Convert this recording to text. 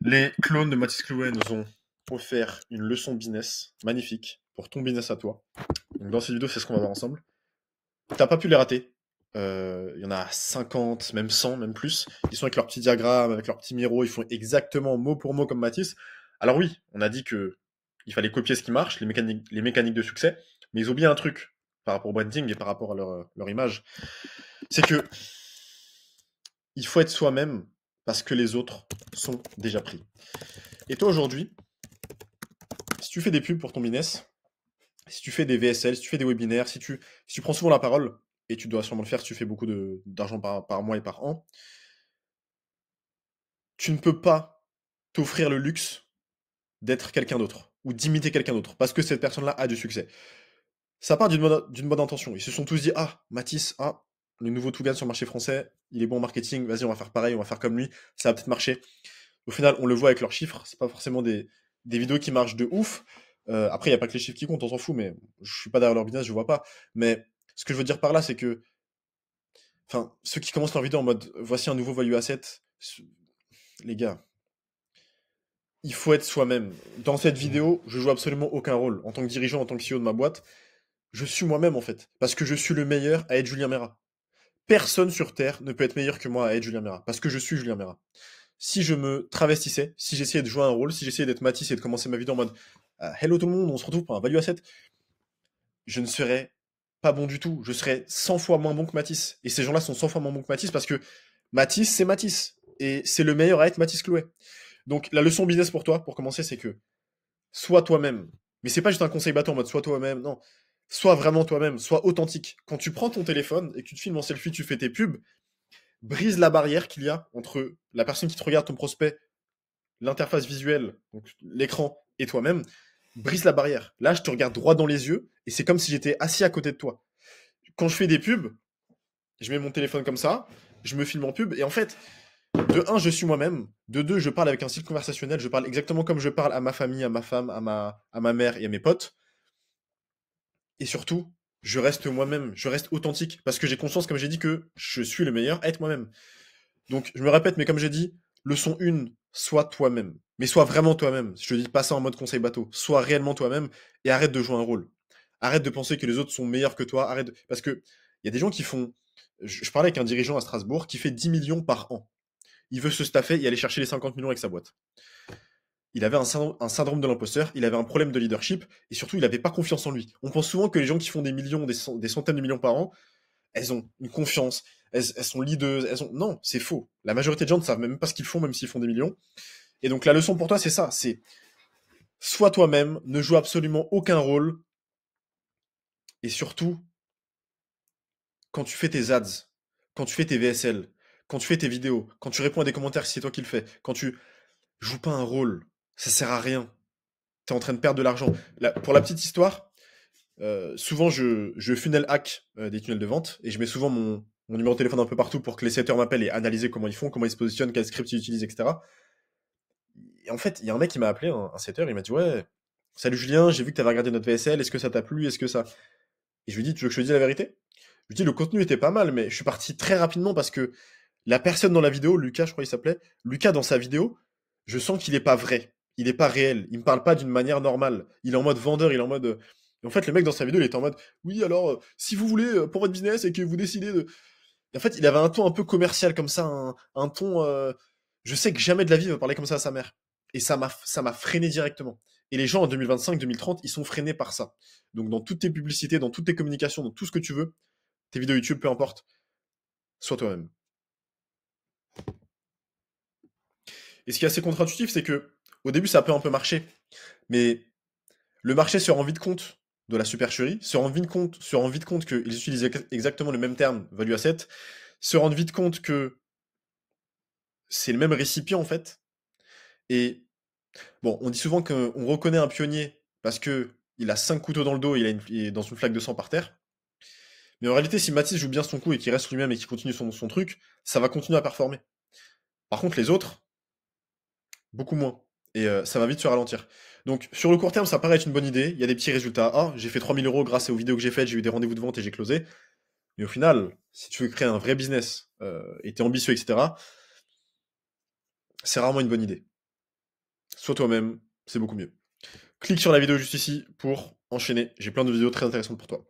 Les clones de Mathis Clouet nous ont offert une leçon business magnifique pour ton business à toi. Donc dans cette vidéo, c'est ce qu'on va voir ensemble. T'as pas pu les rater. Il y en a 50, même 100, même plus. Ils sont avec leur petit diagramme, avec leur petit miro, ils font exactement mot pour mot comme Mathis. Alors oui, on a dit que il fallait copier ce qui marche, les mécaniques de succès, mais ils ont oublié un truc par rapport au branding et par rapport à leur image. C'est que il faut être soi-même parce que les autres sont déjà pris. Et toi aujourd'hui, si tu fais des pubs pour ton business, si tu fais des VSL, si tu fais des webinaires, si tu prends souvent la parole, et tu dois sûrement le faire si tu fais beaucoup d'argent par mois et par an, tu ne peux pas t'offrir le luxe d'être quelqu'un d'autre ou d'imiter quelqu'un d'autre parce que cette personne-là a du succès. Ça part d'une bonne intention. Ils se sont tous dit ah, Mathis, ah, le nouveau Tougan sur le marché français, il est bon en marketing, vas-y, on va faire pareil, on va faire comme lui, ça va peut-être marcher. Au final, on le voit avec leurs chiffres, c'est pas forcément des vidéos qui marchent de ouf. Après, il n'y a pas que les chiffres qui comptent, on s'en fout, mais je suis pas derrière leur business, je vois pas. Mais ce que je veux dire par là, c'est que, enfin, ceux qui commencent leur vidéo en mode voici un nouveau value asset, les gars, il faut être soi-même. Dans cette vidéo, je joue absolument aucun rôle. En tant que dirigeant, en tant que CEO de ma boîte, je suis moi-même en fait. Parce que je suis le meilleur à être Julien Mera. Personne sur Terre ne peut être meilleur que moi à être Julien Mera. Parce que je suis Julien Mera. Si je me travestissais, si j'essayais de jouer un rôle, si j'essayais d'être Matisse et de commencer ma vidéo en mode hello tout le monde, on se retrouve pour un value asset, je ne serais pas bon du tout. Je serais 100 fois moins bon que Matisse. Et ces gens-là sont 100 fois moins bons que Matisse parce que Matisse, c'est Matisse. Et c'est le meilleur à être Matisse Clouet. Donc la leçon business pour toi, pour commencer, c'est que sois toi-même. Mais c'est pas juste un conseil bateau en mode sois toi-même, non. Sois vraiment toi-même, sois authentique. Quand tu prends ton téléphone et que tu te filmes en selfie, tu fais tes pubs, brise la barrière qu'il y a entre la personne qui te regarde, ton prospect, l'interface visuelle, donc l'écran et toi-même, brise la barrière. Là, je te regarde droit dans les yeux et c'est comme si j'étais assis à côté de toi. Quand je fais des pubs, je mets mon téléphone comme ça, je me filme en pub et en fait, de un, je suis moi-même. De deux, je parle avec un style conversationnel. Je parle exactement comme je parle à ma famille, à ma femme, à ma mère et à mes potes. Et surtout, je reste moi-même. Je reste authentique parce que j'ai conscience, comme j'ai dit, que je suis le meilleur à être moi-même. Donc, je me répète, mais comme j'ai dit, leçon 1, sois toi-même. Mais sois vraiment toi-même. Je te dis pas ça en mode conseil bateau. Sois réellement toi-même et arrête de jouer un rôle. Arrête de penser que les autres sont meilleurs que toi. Parce que il y a des gens qui font. Je parlais avec un dirigeant à Strasbourg qui fait 10 millions par an. Il veut se staffer et aller chercher les 50 millions avec sa boîte. Il avait un syndrome de l'imposteur, il avait un problème de leadership et surtout il n'avait pas confiance en lui. On pense souvent que les gens qui font des millions, des centaines de millions par an, elles ont une confiance, elles sont leaders, Non, c'est faux. La majorité de gens ne savent même pas ce qu'ils font, même s'ils font des millions. Et donc la leçon pour toi, c'est ça, c'est sois toi-même, ne joue absolument aucun rôle, et surtout, quand tu fais tes ads, quand tu fais tes VSL, quand tu fais tes vidéos, quand tu réponds à des commentaires si c'est toi qui le fais, quand tu joues pas un rôle, ça sert à rien. T'es en train de perdre de l'argent. Pour la petite histoire, souvent je funnel hack des tunnels de vente et je mets souvent mon numéro de téléphone un peu partout pour que les setters m'appellent et analyser comment ils font, comment ils se positionnent, quel script ils utilisent, etc. Et en fait, il y a un mec qui m'a appelé, un setter, il m'a dit ouais, salut Julien, j'ai vu que tu avais regardé notre VSL, est-ce que ça t'a plu, est-ce que ça... Et je lui dis, tu veux que je te dise la vérité? Je lui dis, le contenu était pas mal, mais je suis parti très rapidement parce que la personne dans la vidéo, Lucas, je crois qu'il s'appelait, Lucas dans sa vidéo, je sens qu'il est pas vrai. Il est pas réel. Il me parle pas d'une manière normale. Il est en mode vendeur, il est en mode. Et en fait, le mec dans sa vidéo, il était en mode, oui, alors, si vous voulez, pour votre business et que vous décidez de. Et en fait, il avait un ton un peu commercial comme ça, un ton. Je sais que jamais de la vie il va parler comme ça à sa mère. Et ça m'a freiné directement. Et les gens en 2025, 2030, ils sont freinés par ça. Donc, dans toutes tes publicités, dans toutes tes communications, dans tout ce que tu veux, tes vidéos YouTube, peu importe, sois toi-même. Et ce qui est assez contre-intuitif, c'est que au début, ça peut un peu marcher, mais le marché se rend vite compte de la supercherie, se rend vite compte qu'ils utilisent exactement le même terme, value asset, se rendent vite compte que c'est le même récipient en fait. Et bon, on dit souvent qu'on reconnaît un pionnier parce que il a 5 couteaux dans le dos, il est dans une flaque de sang par terre. Mais en réalité, si Mathis joue bien son coup et qu'il reste lui-même et qu'il continue son truc, ça va continuer à performer. Par contre, les autres, beaucoup moins. Et ça va vite se ralentir. Donc sur le court terme, ça paraît être une bonne idée. Il y a des petits résultats. Ah, j'ai fait 3 000 € grâce aux vidéos que j'ai faites, j'ai eu des rendez-vous de vente et j'ai closé. Mais au final, si tu veux créer un vrai business et t'es ambitieux, etc., c'est rarement une bonne idée. sois toi-même, c'est beaucoup mieux. Clique sur la vidéo juste ici pour enchaîner. J'ai plein de vidéos très intéressantes pour toi.